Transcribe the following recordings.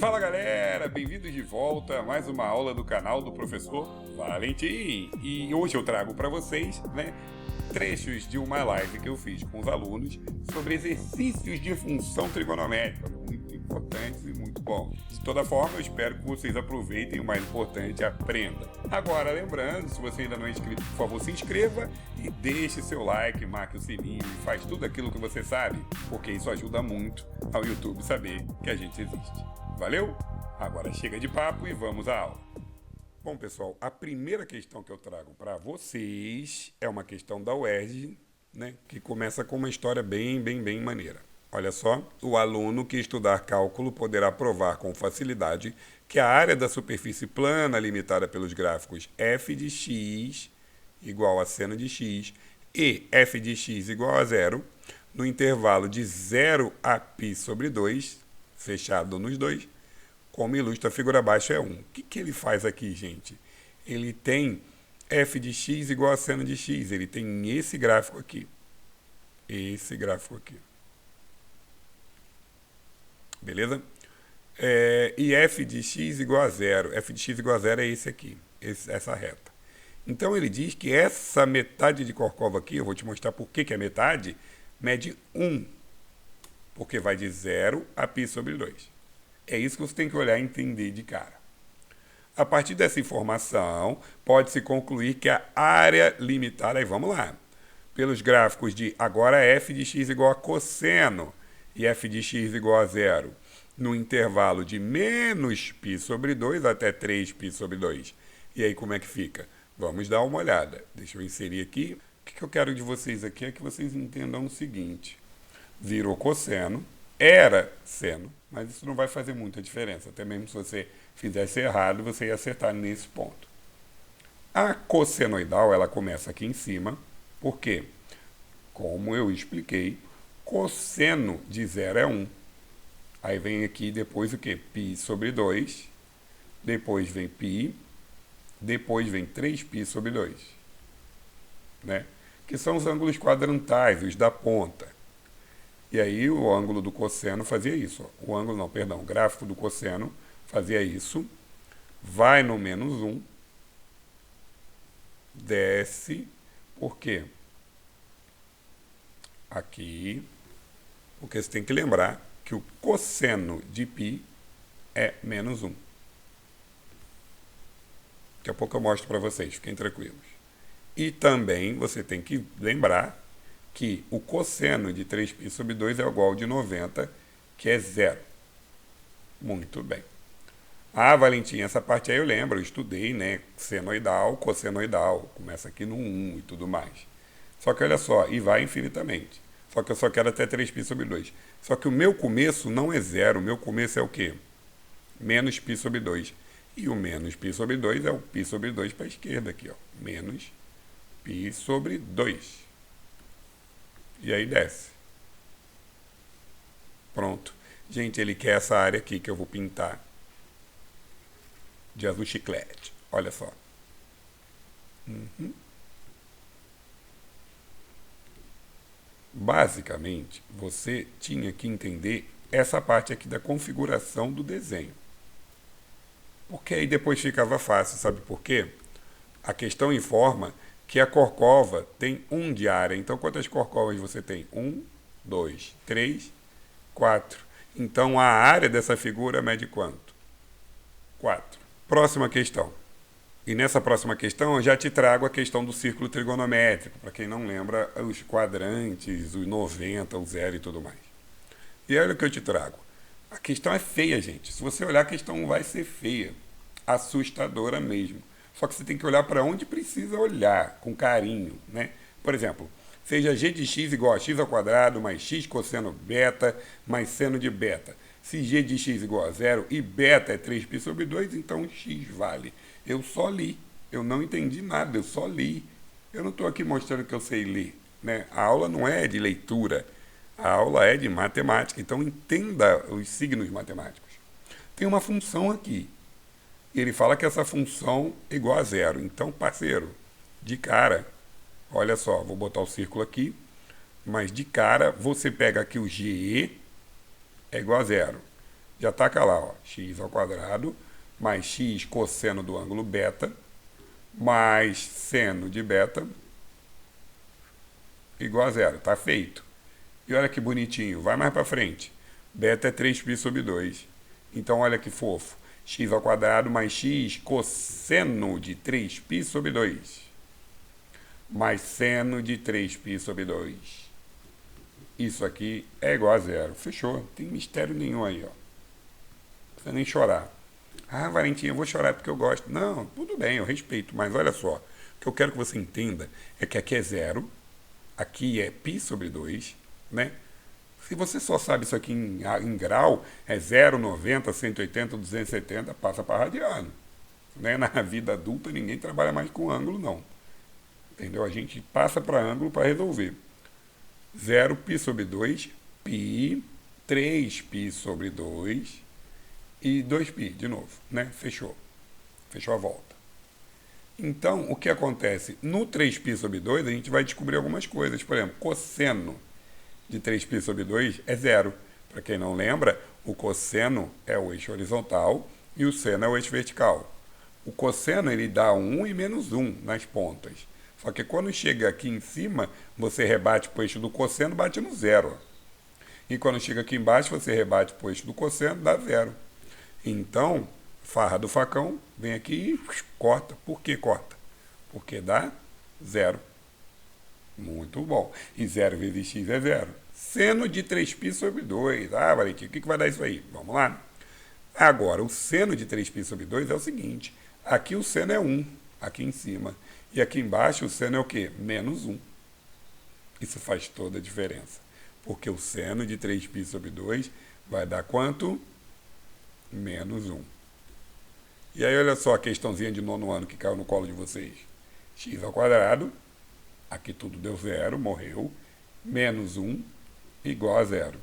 Fala galera, bem-vindos de volta a mais uma aula do canal do professor Valentim. E hoje eu trago para vocês, trechos de uma live que eu fiz com os alunos sobre exercícios de função trigonométrica, muito importantes e muito bons. De toda forma, eu espero que vocês aproveitem, o mais importante, aprendam. Agora, lembrando, se você ainda não é inscrito, por favor, se inscreva e deixe seu like, marque o sininho e faz tudo aquilo que você sabe, porque isso ajuda muito ao YouTube saber que a gente existe. Valeu? Agora chega de papo e vamos à aula. Bom, pessoal, a primeira questão que eu trago para vocês é uma questão da UERJ, que começa com uma história bem maneira. Olha só, o aluno que estudar cálculo poderá provar com facilidade que a área da superfície plana limitada pelos gráficos f de x igual a seno de x e f de x igual a zero, no intervalo de 0 a π sobre 2, fechado nos dois, como ilustra a figura abaixo, é 1. O que ele faz aqui, gente? Ele tem f de x igual a seno de x. Ele tem esse gráfico aqui. Esse gráfico aqui. Beleza? E f de x igual a zero. F de x igual a zero é esse aqui. Essa reta. Então, ele diz que essa metade de Korkov aqui, eu vou te mostrar por que é metade, mede 1. Porque vai de 0 a π sobre 2. É isso que você tem que olhar e entender de cara. A partir dessa informação, pode-se concluir que a área limitada, aí vamos lá, pelos gráficos de agora f de x igual a cosseno e f de x igual a zero, no intervalo de menos π sobre 2 até 3π sobre 2. E aí como é que fica? Vamos dar uma olhada. Deixa eu inserir aqui. O que eu quero de vocês aqui é que vocês entendam o seguinte. Virou cosseno, era seno, mas isso não vai fazer muita diferença. Até mesmo se você fizesse errado, você ia acertar nesse ponto. A cossenoidal, ela começa aqui em cima, porque, como eu expliquei, cosseno de 0 é 1. Aí vem aqui depois o quê? π sobre 2, depois vem π, depois vem 3π sobre 2. Que são os ângulos quadrantais, os da ponta. E aí o ângulo do cosseno fazia isso. O gráfico do cosseno fazia isso. Vai no menos 1. Desce. Por quê? Aqui. Porque você tem que lembrar que o cosseno de π é menos 1. Daqui a pouco eu mostro para vocês, fiquem tranquilos. E também você tem que lembrar que o cosseno de 3π sobre 2 é igual de 90, que é zero. Muito bem. Ah, Valentim, essa parte aí eu lembro, eu estudei, senoidal, cossenoidal, começa aqui no 1 e tudo mais. Só que olha só, e vai infinitamente. Só que eu só quero até 3π sobre 2. Só que o meu começo não é zero, o meu começo é o quê? Menos π sobre 2. E o menos π sobre 2 é o π sobre 2 para a esquerda aqui, ó. Menos π sobre 2. E aí desce. Pronto. Gente, ele quer essa área aqui que eu vou pintar de azul chiclete. Olha só. Basicamente, você tinha que entender essa parte aqui da configuração do desenho. Porque aí depois ficava fácil, sabe por quê? A questão informa que a corcova tem 1 de área. Então, quantas corcovas você tem? 1, 2, 3, 4. Então, a área dessa figura mede quanto? 4. Próxima questão. E nessa próxima questão, eu já te trago a questão do círculo trigonométrico. Para quem não lembra, os quadrantes, os 90, o zero e tudo mais. E olha o que eu te trago. A questão é feia, gente. Se você olhar, a questão vai ser feia. Assustadora mesmo. Só que você tem que olhar para onde precisa olhar, com carinho, Por exemplo, seja g de x igual a x ao quadrado mais x cosseno beta mais seno de beta. Se g de x igual a zero e beta é 3π sobre 2, então x vale. Eu só li. Eu não entendi nada, eu só li. Eu não estou aqui mostrando que eu sei ler. A aula não é de leitura. A aula é de matemática. Então, entenda os signos matemáticos. Tem uma função aqui. E ele fala que essa função é igual a zero. Então, parceiro, de cara, olha só, vou botar o círculo aqui, mas de cara, você pega aqui o g é igual a zero. Já taca lá, ó, x ao quadrado mais x cosseno do ângulo beta mais seno de beta igual a zero. Tá feito. E olha que bonitinho, vai mais para frente. Beta é 3π sobre 2. Então olha que fofo. X ao quadrado mais x cosseno de 3π sobre 2. Mais seno de 3π sobre 2. Isso aqui é igual a zero. Fechou. Não tem mistério nenhum aí, ó. Não precisa nem chorar. Ah, Valentim, eu vou chorar porque eu gosto. Não, tudo bem, eu respeito. Mas olha só. O que eu quero que você entenda é que aqui é zero. Aqui é π sobre 2, né? Se você só sabe isso aqui em grau, é 0, 90, 180, 270, passa para radiano. Né? Na vida adulta, ninguém trabalha mais com ângulo, não. Entendeu? A gente passa para ângulo para resolver. 0π sobre 2, π, 3π sobre 2 e 2π, de novo, né? Fechou. Fechou a volta. Então, o que acontece? No 3π sobre 2, a gente vai descobrir algumas coisas. Por exemplo, cosseno de 3π sobre 2 é zero. Para quem não lembra, o cosseno é o eixo horizontal e o seno é o eixo vertical. O cosseno ele dá 1 e menos 1 nas pontas. Só que quando chega aqui em cima, você rebate para o eixo do cosseno, bate no zero. E quando chega aqui embaixo, você rebate para o eixo do cosseno, dá zero. Então, farra do facão, vem aqui e corta. Por que corta? Porque dá zero. Muito bom. E 0 vezes x é zero. Seno de 3π sobre 2. Ah, Valentim, o que vai dar isso aí? Vamos lá. Agora, o seno de 3π sobre 2 é o seguinte. Aqui o seno é 1, aqui em cima. E aqui embaixo o seno é o quê? Menos 1. Isso faz toda a diferença. Porque o seno de 3π sobre 2 vai dar quanto? Menos 1. E aí, olha só a questãozinha de nono ano que caiu no colo de vocês. X ao quadrado, aqui tudo deu zero, morreu, menos 1 igual a zero.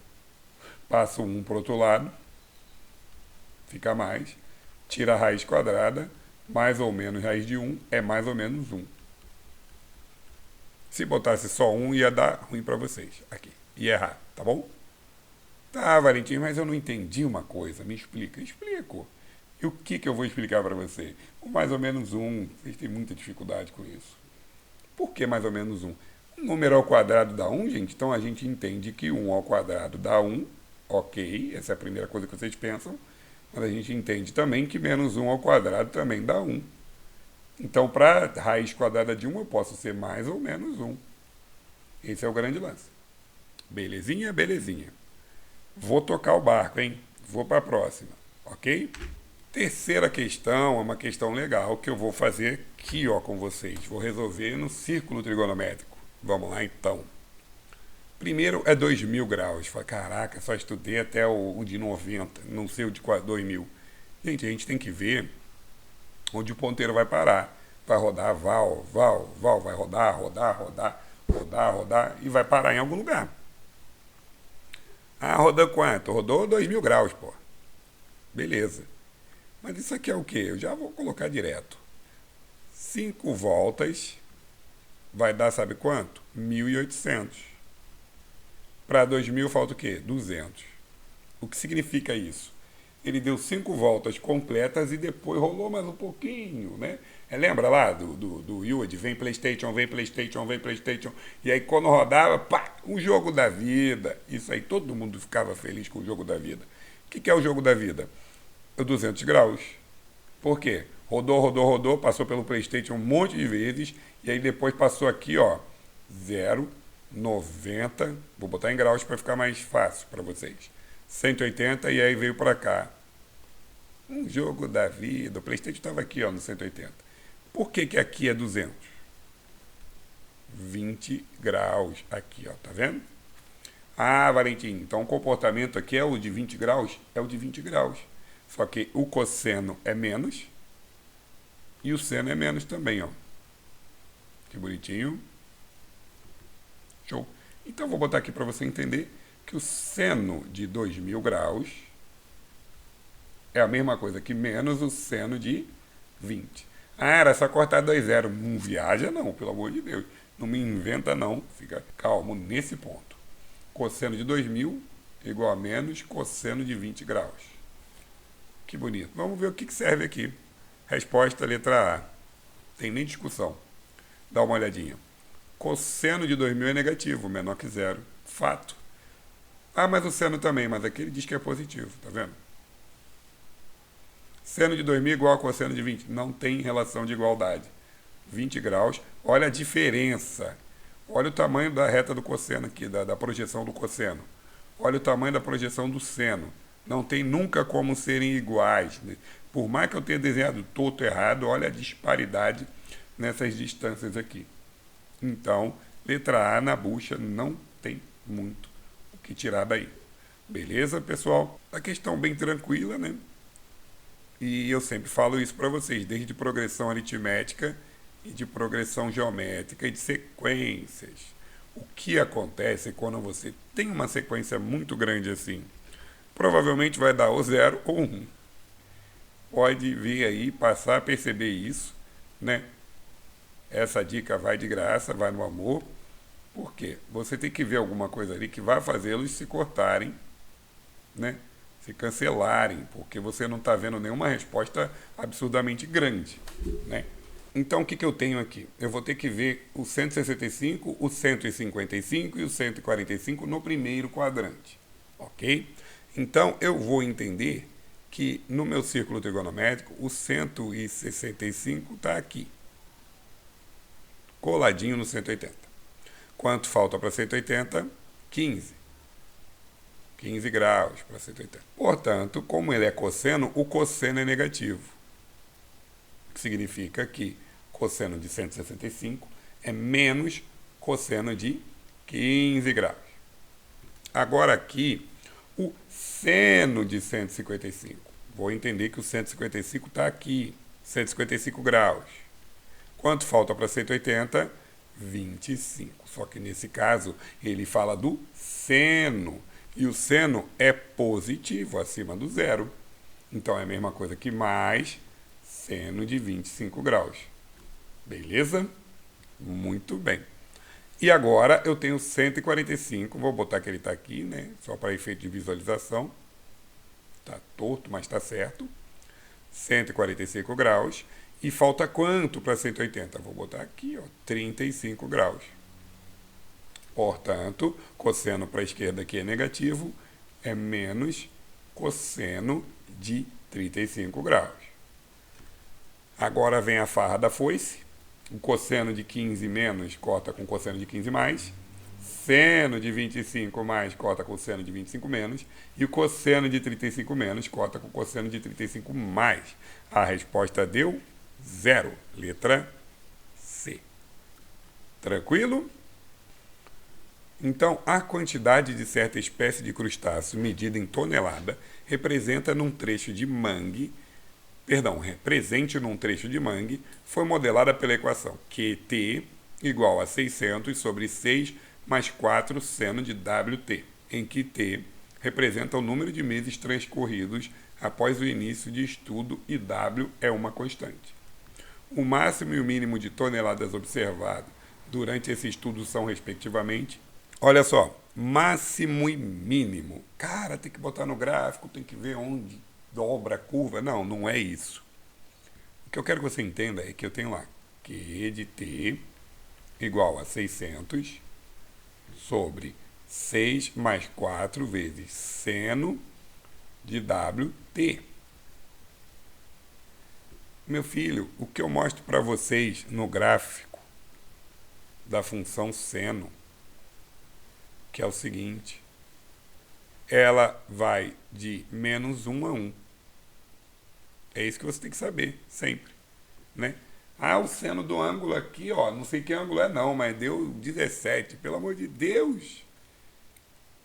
Passa o 1 para o outro lado, fica mais, tira a raiz quadrada, mais ou menos raiz de 1 é mais ou menos 1. Se botasse só 1, ia dar ruim para vocês, aqui, ia errar, tá bom? Tá, Valentim, mas eu não entendi uma coisa, me explica. Explico. E o que eu vou explicar para você? O mais ou menos 1, vocês têm muita dificuldade com isso. Por que mais ou menos 1? Um número ao quadrado dá 1, gente, então a gente entende que 1 ao quadrado dá 1, ok, essa é a primeira coisa que vocês pensam, mas a gente entende também que menos 1 ao quadrado também dá 1. Então, para raiz quadrada de 1, eu posso ser mais ou menos 1. Esse é o grande lance. Belezinha? Belezinha. Vou tocar o barco, hein? Vou para a próxima, ok? Terceira questão é uma questão legal que eu vou fazer aqui, ó, com vocês. Vou resolver no círculo trigonométrico. Vamos lá, então. Primeiro é 2.000 graus. Fala, caraca, só estudei até o de 90, não sei o de 2.000. Gente, a gente tem que ver onde o ponteiro vai parar. Vai rodar, val, vai rodar, rodar, e vai parar em algum lugar. Ah, rodou quanto? Rodou 2.000 graus, pô. Beleza. Mas isso aqui é o quê? Eu já vou colocar direto. 5 voltas vai dar, sabe quanto? 1.800. Para 2.000 falta o quê? 200. O que significa isso? Ele deu 5 voltas completas e depois rolou mais um pouquinho, né? Lembra lá do Yude? Vem PlayStation, vem PlayStation, vem PlayStation. E aí quando rodava, pá, um jogo da vida. Isso aí, todo mundo ficava feliz com o jogo da vida. O que é o jogo da vida? É 200 graus. Por quê? Rodou, passou pelo PlayStation um monte de vezes, e aí depois passou aqui, ó, 0, 90, vou botar em graus para ficar mais fácil para vocês, 180, e aí veio para cá. Um jogo da vida, o PlayStation estava aqui, ó, no 180. Por que aqui é 200? 20 graus aqui, ó, tá vendo? Ah, Valentim, então o comportamento aqui é o de 20 graus? É o de 20 graus. Só que o cosseno é menos e o seno é menos também, ó. Que bonitinho. Show. Então, vou botar aqui para você entender que o seno de 2.000 graus é a mesma coisa que menos o seno de 20. Ah, era só cortar 2 zeros. Não viaja não, pelo amor de Deus. Não me inventa não. Fica calmo nesse ponto. Cosseno de 2.000 igual a menos cosseno de 20 graus. Que bonito. Vamos ver o que serve aqui. Resposta letra A. Tem nem discussão. Dá uma olhadinha. Cosseno de 2000 é negativo, menor que zero. Fato. Ah, mas o seno também, mas aqui ele diz que é positivo, tá vendo? Seno de 2000 igual a cosseno de 20. Não tem relação de igualdade. 20 graus. Olha a diferença. Olha o tamanho da reta do cosseno aqui, da projeção do cosseno. Olha o tamanho da projeção do seno. Não tem nunca como serem iguais. Por mais que eu tenha desenhado todo errado, olha a disparidade nessas distâncias aqui. Então, letra A na bucha não tem muito o que tirar daí. Beleza, pessoal? A questão bem tranquila, né? E eu sempre falo isso para vocês, desde progressão aritmética e de progressão geométrica e de sequências. O que acontece quando você tem uma sequência muito grande assim? Provavelmente vai dar ou 0 ou 1. Pode vir aí, passar a perceber isso, né? Essa dica vai de graça, vai no amor. Por quê? Você tem que ver alguma coisa ali que vai fazê-los se cortarem, né? Se cancelarem, porque você não está vendo nenhuma resposta absurdamente grande, né? Então, o que eu tenho aqui? Eu vou ter que ver o 165, o 155 e o 145 no primeiro quadrante, ok? Então, eu vou entender que no meu círculo trigonométrico, o 165 está aqui, coladinho no 180. Quanto falta para 180? 15. 15 graus para 180. Portanto, como ele é cosseno, o cosseno é negativo. O que significa que cosseno de 165 é menos cosseno de 15 graus. Agora aqui, o seno de 155. Vou entender que o 155 está aqui, 155 graus. Quanto falta para 180? 25. Só que nesse caso, ele fala do seno. E o seno é positivo, acima do zero. Então é a mesma coisa que mais seno de 25 graus. Beleza? Muito bem. E agora eu tenho 145, vou botar que ele está aqui, né? Só para efeito de visualização. Está torto, mas está certo. 145 graus. E falta quanto para 180? Vou botar aqui, ó, 35 graus. Portanto, cosseno para a esquerda aqui é negativo, é menos cosseno de 35 graus. Agora vem a farra da foice. O cosseno de 15 menos corta com cosseno de 15 mais. Seno de 25 mais corta com seno de 25 menos. E o cosseno de 35 menos corta com cosseno de 35 mais. A resposta deu 0. Letra C. Tranquilo? Então, a quantidade de certa espécie de crustáceo medida em tonelada representa num trecho de mangue, presente num trecho de mangue, foi modelada pela equação QT igual a 600 sobre 6 mais 4 seno de WT, em que T representa o número de meses transcorridos após o início de estudo e W é uma constante. O máximo e o mínimo de toneladas observado durante esse estudo são, respectivamente, olha só, máximo e mínimo. Cara, tem que botar no gráfico, tem que ver onde dobra a curva. Não, não é isso. O que eu quero que você entenda é que eu tenho lá Q de T igual a 600 sobre 6 mais 4 vezes seno de WT. Meu filho, o que eu mostro para vocês no gráfico da função seno, que é o seguinte, ela vai de menos 1 a 1. É isso que você tem que saber, sempre, né? Ah, o seno do ângulo aqui, ó, não sei que ângulo é não, mas deu 17, pelo amor de Deus.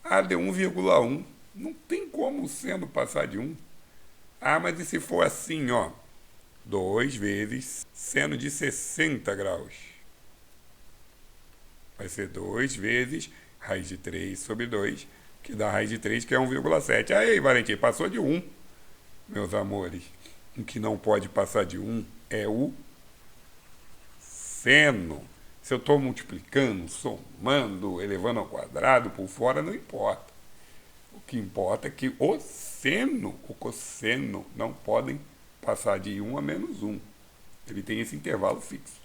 Ah, deu 1,1. Não tem como o seno passar de 1. Ah, mas e se for assim, ó, 2 vezes seno de 60 graus. Vai ser 2 vezes raiz de 3 sobre 2, que dá raiz de 3, que é 1,7. Aí, Valentim, passou de 1. Meus amores, o que não pode passar de 1 é o seno. Se eu estou multiplicando, somando, elevando ao quadrado, por fora, não importa. O que importa é que o seno, o cosseno não podem passar de 1 a menos 1. Ele tem esse intervalo fixo.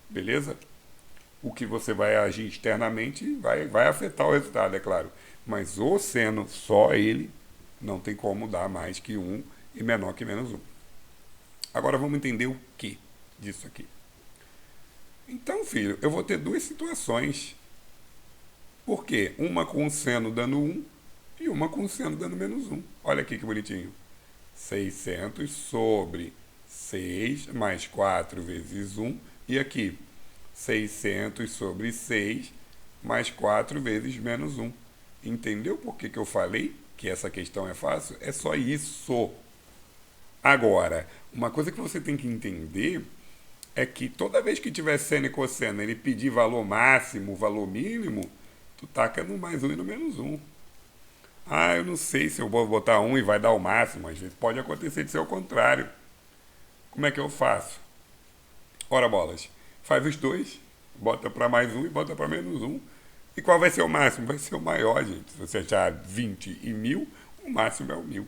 Beleza? O que você vai agir externamente vai afetar o resultado, é claro. Mas o seno, só ele, não tem como dar mais que 1 e menor que menos 1. Agora vamos entender o que disso aqui. Então, filho, eu vou ter duas situações. Por quê? Uma com o seno dando 1 e uma com o seno dando menos 1. Olha aqui que bonitinho. 600 sobre 6 mais 4 vezes 1. E aqui, 600 sobre 6 mais 4 vezes menos 1. Entendeu por que eu falei que essa questão é fácil? É só isso. Agora, uma coisa que você tem que entender é que toda vez que tiver seno e cosseno, ele pedir valor máximo, valor mínimo, tu taca no mais 1 e no menos 1. Ah, eu não sei se eu vou botar 1 e vai dar o máximo. Às vezes pode acontecer de ser o contrário. Como é que eu faço? Ora bolas, faz os dois, bota para mais 1 e bota para menos 1. E qual vai ser o máximo? Vai ser o maior, gente. Se você achar 20 e 1000, o máximo é o 1000.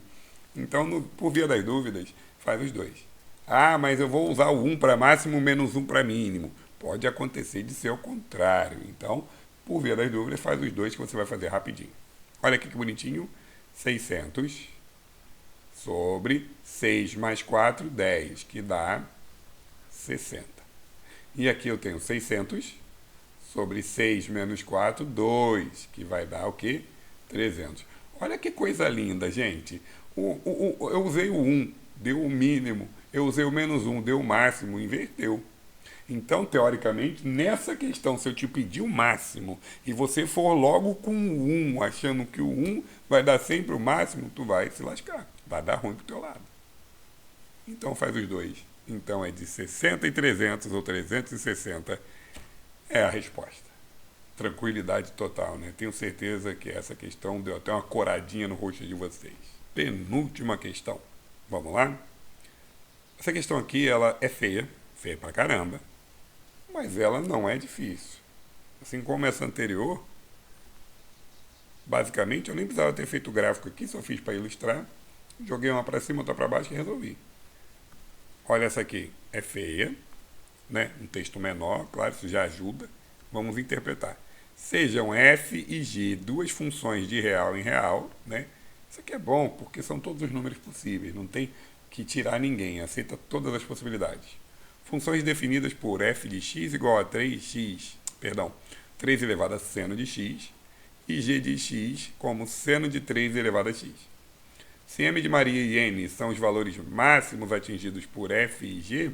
Então, por via das dúvidas, faz os dois. Ah, mas eu vou usar o 1 para máximo, menos 1 para mínimo. Pode acontecer de ser o contrário. Então, por via das dúvidas, faz os dois que você vai fazer rapidinho. Olha aqui que bonitinho. 600 sobre 6 mais 4, 10, que dá 60. E aqui eu tenho 600 sobre 6 menos 4, 2, que vai dar o quê? 300. Olha que coisa linda, gente. Eu usei o 1, deu o mínimo. Eu usei o menos 1, deu o máximo, inverteu. Então, teoricamente, nessa questão, se eu te pedir o máximo e você for logo com o 1, achando que o 1 vai dar sempre o máximo, tu vai se lascar. Vai dar ruim pro teu lado. Então, faz os dois. Então, é de 60 e 300 ou 360 é a resposta. Tranquilidade total, né? Tenho certeza que essa questão deu até uma coradinha no rosto de vocês. Penúltima questão. Vamos lá? Essa questão aqui, ela é feia pra caramba, mas ela não é difícil. Assim como essa anterior, basicamente eu nem precisava ter feito o gráfico aqui, só fiz para ilustrar, joguei uma para cima, outra para baixo e resolvi. Olha essa aqui, é feia, né? Um texto menor, claro, isso já ajuda. Vamos interpretar. Sejam f e g duas funções de real em real, né? Isso aqui é bom porque são todos os números possíveis, não tem que tirar ninguém, aceita todas as possibilidades. Funções definidas por f de x igual a 3 elevado a seno de x e g de x como seno de 3 elevado a x. Se m de Maria e n são os valores máximos atingidos por f e g,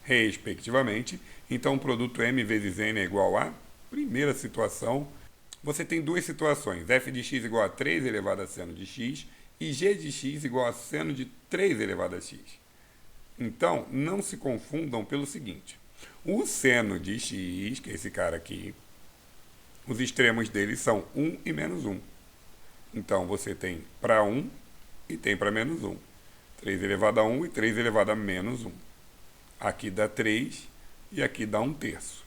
respectivamente, então o produto m vezes n é igual a, primeira situação, você tem duas situações, f de x igual a 3 elevado a seno de x e g de x igual a seno de 3 elevado a x. Então, não se confundam pelo seguinte, o seno de x, que é esse cara aqui, os extremos dele são 1 e menos 1. Então, você tem para 1 e tem para menos 1. 3 elevado a 1 e 3 elevado a menos 1. Aqui dá 3 e aqui dá 1/3.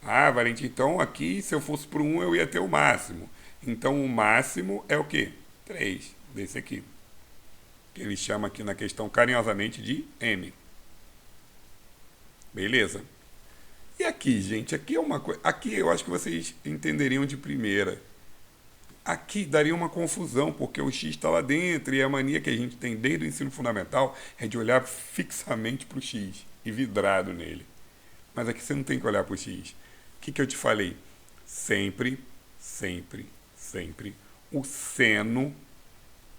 Ah, Valente, então aqui, se eu fosse para 1, eu ia ter o máximo. Então, o máximo é o quê? 3, desse aqui. Que ele chama aqui na questão carinhosamente de m. Beleza? E aqui, gente, aqui é uma coisa... Aqui eu acho que vocês entenderiam de primeira. Aqui daria uma confusão, porque o x está lá dentro e a mania que a gente tem desde o ensino fundamental é de olhar fixamente para o x e vidrado nele. Mas aqui você não tem que olhar para o x. O que eu te falei? Sempre, sempre, sempre, o seno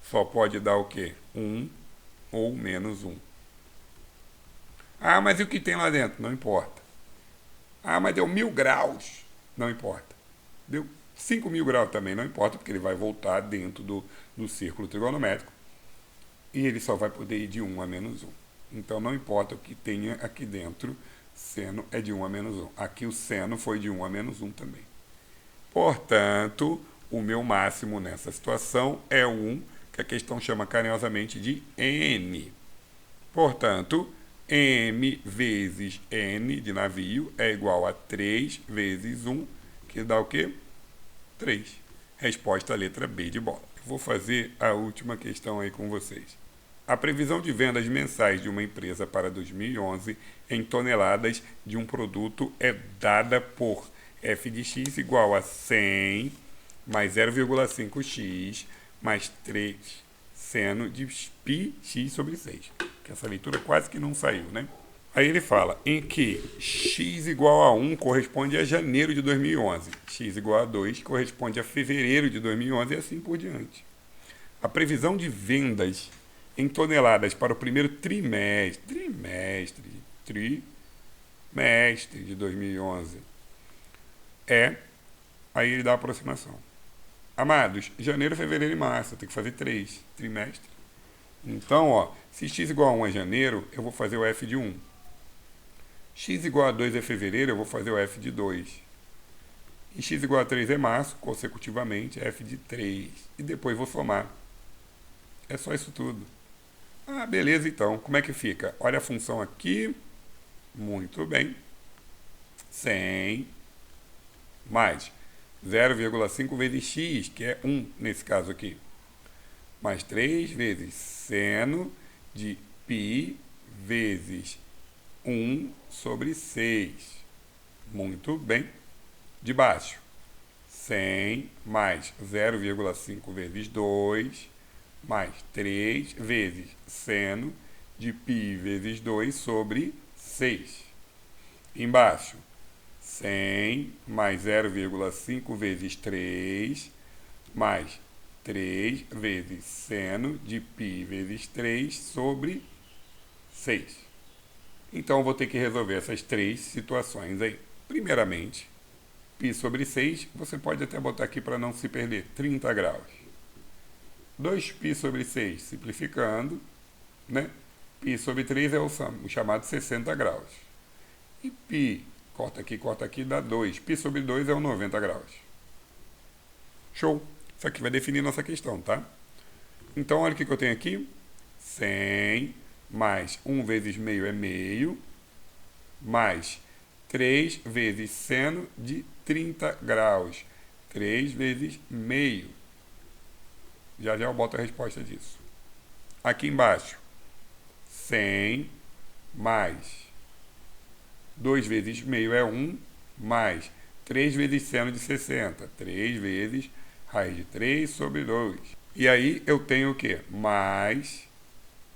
só pode dar o quê? 1 ou menos 1. Ah, mas e o que tem lá dentro? Não importa. Ah, mas deu 1000 graus. Não importa. Deu 5000 graus também, não importa, porque ele vai voltar dentro do círculo trigonométrico e ele só vai poder ir de 1 a menos 1. Então, não importa o que tenha aqui dentro, seno é de 1 a menos 1. Aqui o seno foi de 1 a menos 1 também. Portanto, o meu máximo nessa situação é 1, que a questão chama carinhosamente de n. Portanto, m vezes n de navio é igual a 3 vezes 1, que dá o quê? 3. Resposta letra B de bola. Eu vou fazer a última questão aí com vocês. A previsão de vendas mensais de uma empresa para 2011 em toneladas de um produto é dada por f de x igual a 100 mais 0,5x mais 3 seno de πx sobre 6. Que essa leitura quase que não saiu, né? Aí ele fala em que x igual a 1 corresponde a janeiro de 2011, x igual a 2 corresponde a fevereiro de 2011 e assim por diante. A previsão de vendas em toneladas para o primeiro trimestre de 2011 aí ele dá a aproximação. Amados, janeiro, fevereiro e março, tem que fazer 3 trimestres. Então, ó, se x igual a 1 é janeiro, eu vou fazer o f de 1. X igual a 2 é fevereiro, eu vou fazer o f de 2. E x igual a 3 é março, consecutivamente, f de 3. E depois vou somar. É só isso tudo. Ah, beleza então. Como é que fica? Olha a função aqui. Muito bem. 100 mais 0,5 vezes x, que é 1 nesse caso aqui. Mais 3 vezes seno de π vezes 1 sobre 6. Muito bem. De baixo. 100 mais 0,5 vezes 2 mais 3 vezes seno de π vezes 2 sobre 6. Embaixo, 100 mais 0,5 vezes 3 mais 3 vezes seno de π vezes 3 sobre 6. Então, eu vou ter que resolver essas três situações aí. Primeiramente, π sobre 6, você pode até botar aqui para não se perder, 30 graus. 2π sobre 6, simplificando, né? π sobre 3 é o chamado 60 graus. E π, corta aqui, dá 2. π sobre 2 é o 90 graus. Show! Isso aqui vai definir nossa questão, tá? Então, olha o que eu tenho aqui. 100 mais 1 vezes meio é meio, mais 3 vezes seno de 30 graus. 3 vezes meio. Já eu boto a resposta disso. Aqui embaixo, 100 mais 2 vezes meio é 1, mais 3 vezes seno de 60. 3 vezes raiz de 3 sobre 2. E aí eu tenho o quê? Mais...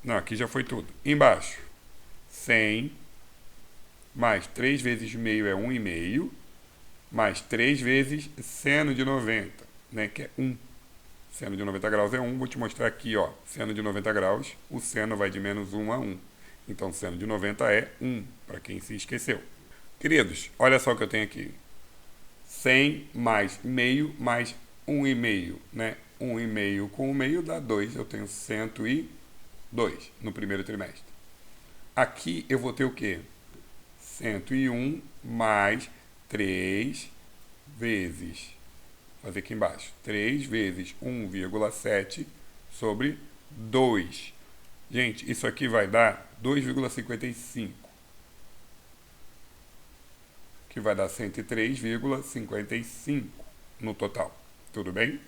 Não, aqui já foi tudo. Embaixo, 100 mais 3 vezes meio é 1,5, mais 3 vezes seno de 90, né, que é 1. Seno de 90 graus é 1, vou te mostrar aqui, ó. Seno de 90 graus, o seno vai de menos 1 a 1. Então, seno de 90 é 1, para quem se esqueceu. Queridos, olha só o que eu tenho aqui. 100 mais meio mais 1,5, né? 1,5 com 1,5 dá 2, eu tenho 102 no primeiro trimestre. Aqui eu vou ter o quê? 101 mais 3 vezes... fazer aqui embaixo, 3 vezes 1,7 sobre 2. Gente, isso aqui vai dar 2,55. Que vai dar 103,55 no total. Tudo bem?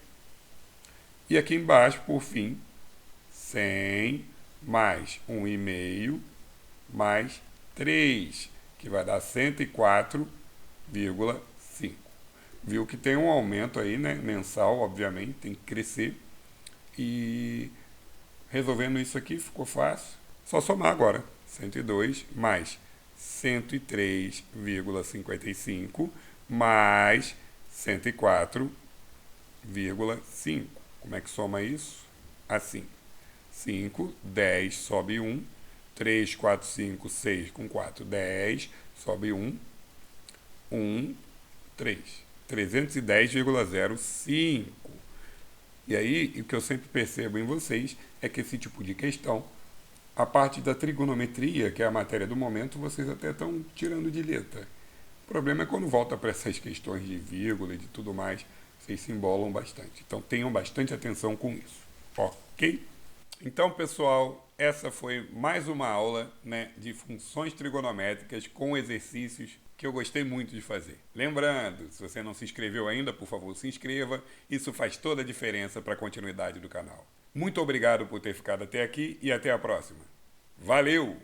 E aqui embaixo, por fim, 100 mais 1,5 mais 3, que vai dar 104,5. Viu que tem um aumento aí, né, mensal, obviamente, tem que crescer. E resolvendo isso aqui ficou fácil. Só somar agora. 102 mais 103,55 mais 104,5. Como é que soma isso? Assim. 5, 10, sobe 1. 3, 4, 5, 6 com 4, 10. Sobe 1. 1, 3. 310,05. E aí, o que eu sempre percebo em vocês é que esse tipo de questão, a parte da trigonometria, que é a matéria do momento, vocês até estão tirando de letra. O problema é quando volta para essas questões de vírgula e de tudo mais, vocês se embolam bastante. Então, tenham bastante atenção com isso. Ok? Então, pessoal, essa foi mais uma aula, né, de funções trigonométricas com exercícios que eu gostei muito de fazer. Lembrando, se você não se inscreveu ainda, por favor, se inscreva. Isso faz toda a diferença para a continuidade do canal. Muito obrigado por ter ficado até aqui e até a próxima. Valeu!